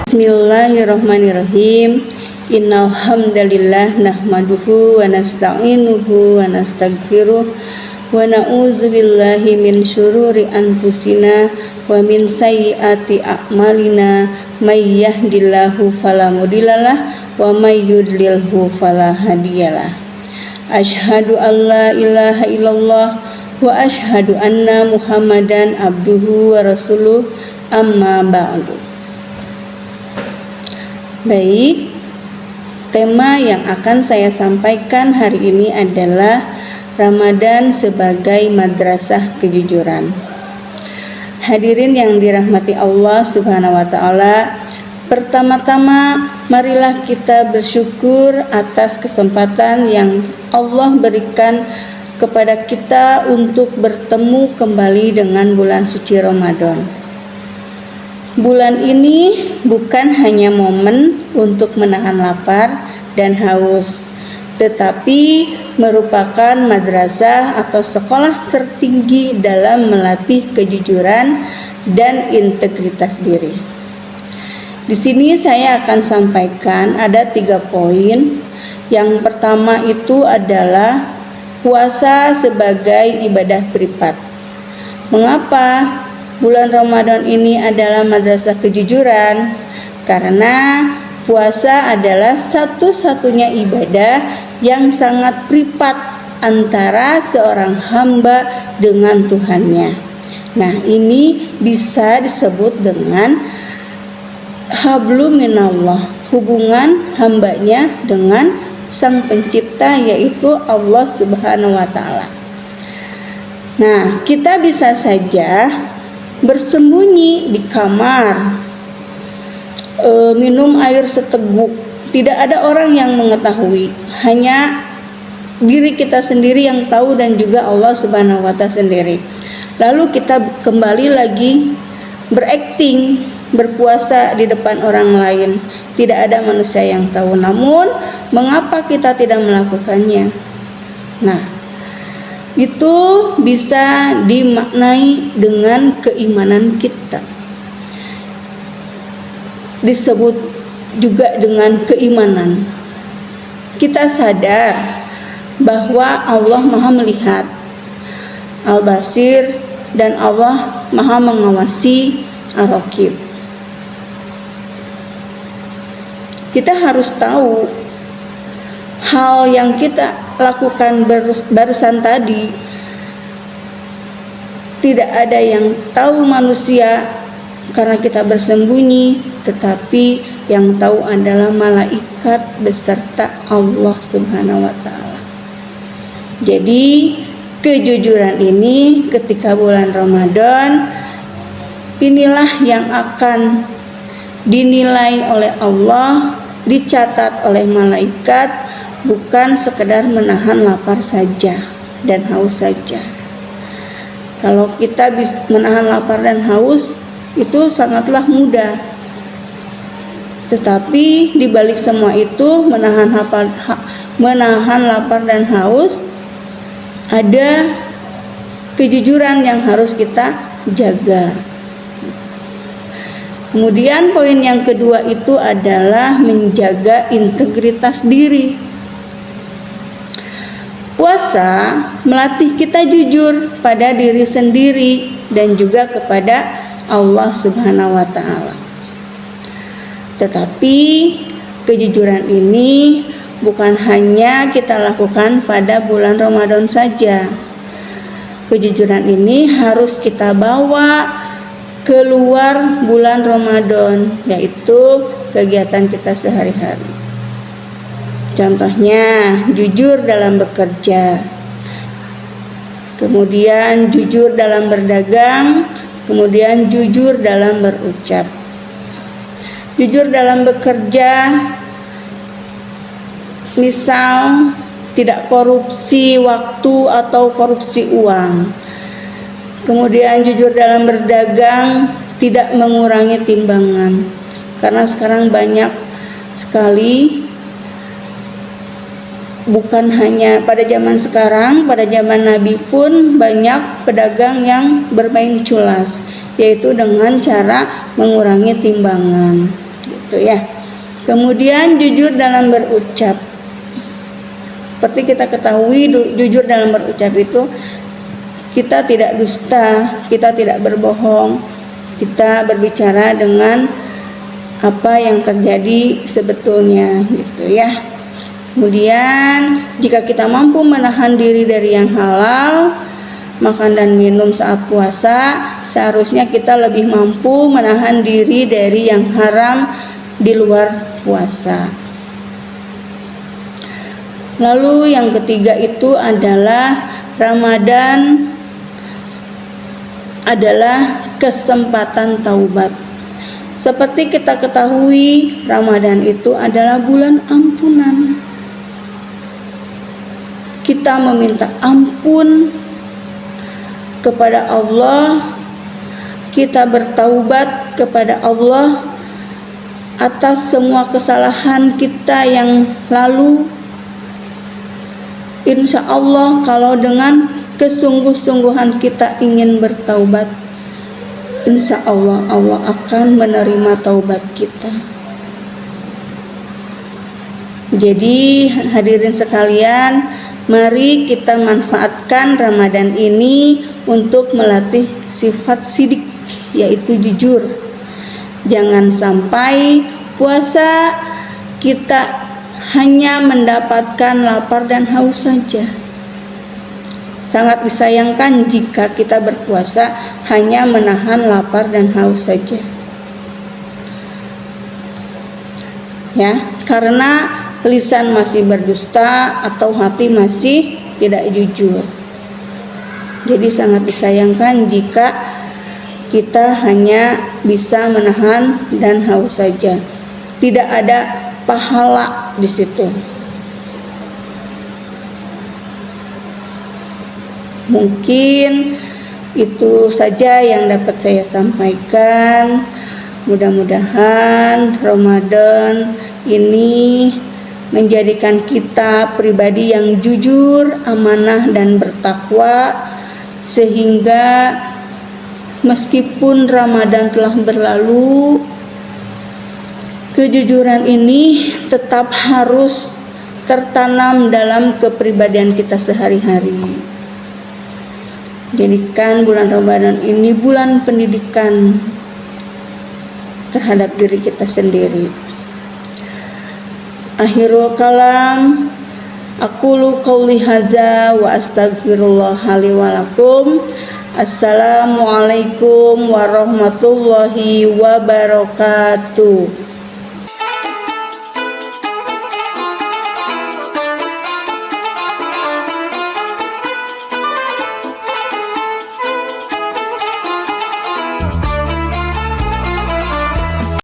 Bismillahirrahmanirrahim. Innal hamdalillah nahmaduhu wa nasta'inuhu wa nastaghfiruh wa na'udzu billahi min syururi anfusina wa min sayyiati a'malina may yahdihillahu fala mudhillalah wa may yudlilhu fala hadiyalah. Asyhadu an la ilaha illallah wa asyhadu anna Muhammadan abduhu wa rasuluh, amma ba'du. Baik, tema yang akan saya sampaikan hari ini adalah Ramadan sebagai madrasah kejujuran. Hadirin yang dirahmati Allah Subhanahu wa taala, pertama-tama marilah kita bersyukur atas kesempatan yang Allah berikan kepada kita untuk bertemu kembali dengan bulan suci Ramadan. Bulan ini bukan hanya momen untuk menahan lapar dan haus, tetapi merupakan madrasah atau sekolah tertinggi dalam melatih kejujuran dan integritas diri. Di sini saya akan sampaikan ada 3 poin. Yang pertama itu adalah puasa sebagai ibadah privat. Mengapa bulan Ramadan ini adalah madrasah kejujuran? Karena puasa adalah satu-satunya ibadah yang sangat privat antara seorang hamba dengan Tuhannya. Nah, ini bisa disebut dengan hablum minallah, hubungan hambanya dengan Sang Pencipta, yaitu Allah Subhanahu wa taala. Nah, kita bisa saja bersembunyi di kamar, minum air seteguk, tidak ada orang yang mengetahui, hanya diri kita sendiri yang tahu dan juga Allah Subhanahu wa taala sendiri. Lalu kita kembali lagi berakting, berpuasa di depan orang lain, tidak ada manusia yang tahu. Namun mengapa kita tidak melakukannya? Nah, itu bisa dimaknai dengan keimanan kita. Disebut juga dengan keimanan. Kita sadar bahwa Allah Maha melihat, Al-Basir, dan Allah Maha mengawasi, Ar-Raqib. Kita harus tahu hal yang kita lakukan barusan tadi, tidak ada yang tahu manusia karena kita bersembunyi, tetapi yang tahu adalah malaikat beserta Allah Subhanahu wa taala. Jadi kejujuran ini ketika bulan Ramadan, inilah yang akan dinilai oleh Allah, dicatat oleh malaikat, bukan sekedar menahan lapar saja dan haus saja. Kalau kita bisa menahan lapar dan haus, itu sangatlah mudah. Tetapi di balik semua itu, menahan lapar dan haus, ada kejujuran yang harus kita jaga. Kemudian poin yang kedua itu adalah menjaga integritas diri. Puasa melatih kita jujur pada diri sendiri dan juga kepada Allah Subhanahu wa taala. Tetapi kejujuran ini bukan hanya kita lakukan pada bulan Ramadan saja. Kejujuran ini harus kita bawa keluar bulan Ramadan, yaitu kegiatan kita sehari-hari. Contohnya, jujur dalam bekerja, kemudian jujur dalam berdagang, kemudian jujur dalam berucap. Jujur dalam bekerja, misal tidak korupsi waktu atau korupsi uang. Kemudian jujur dalam berdagang, tidak mengurangi timbangan. Karena sekarang banyak sekali, bukan hanya pada zaman sekarang, pada zaman Nabi pun banyak pedagang yang bermain culas, yaitu dengan cara mengurangi timbangan. gitu ya. Kemudian jujur dalam berucap. Seperti kita ketahui, jujur dalam berucap itu kita tidak dusta, kita tidak berbohong, kita berbicara dengan apa yang terjadi sebetulnya gitu ya. Kemudian jika kita mampu menahan diri dari yang halal, makan dan minum saat puasa, seharusnya kita lebih mampu menahan diri dari yang haram di luar puasa. Lalu yang ketiga itu adalah Ramadan adalah kesempatan taubat. Seperti kita ketahui, Ramadan itu adalah bulan ampunan. Kita meminta ampun kepada Allah, kita bertaubat kepada Allah atas semua kesalahan kita yang lalu. Insya Allah kalau dengan kesungguh-sungguhan kita ingin bertaubat, insya Allah Allah akan menerima taubat kita. Jadi hadirin sekalian, mari kita manfaatkan Ramadan ini untuk melatih sifat sidik, yaitu jujur. Jangan sampai puasa kita hanya mendapatkan lapar dan haus saja. Sangat disayangkan jika kita berpuasa hanya menahan lapar dan haus saja. Ya, karena lisan masih berdusta atau hati masih tidak jujur. Jadi sangat disayangkan jika kita hanya bisa menahan dan haus saja. Tidak ada pahala di situ. Mungkin itu saja yang dapat saya sampaikan. Mudah-mudahan Ramadan ini menjadikan kita pribadi yang jujur, amanah dan bertakwa, sehingga meskipun Ramadan telah berlalu, kejujuran ini tetap harus tertanam dalam kepribadian kita sehari-hari. Jadikan bulan Ramadan ini bulan pendidikan terhadap diri kita sendiri. Akhirul kalam, aqulu qouli hadza wa astaghfirullah li wa lakum. Assalamualaikum warahmatullahi wabarakatuh.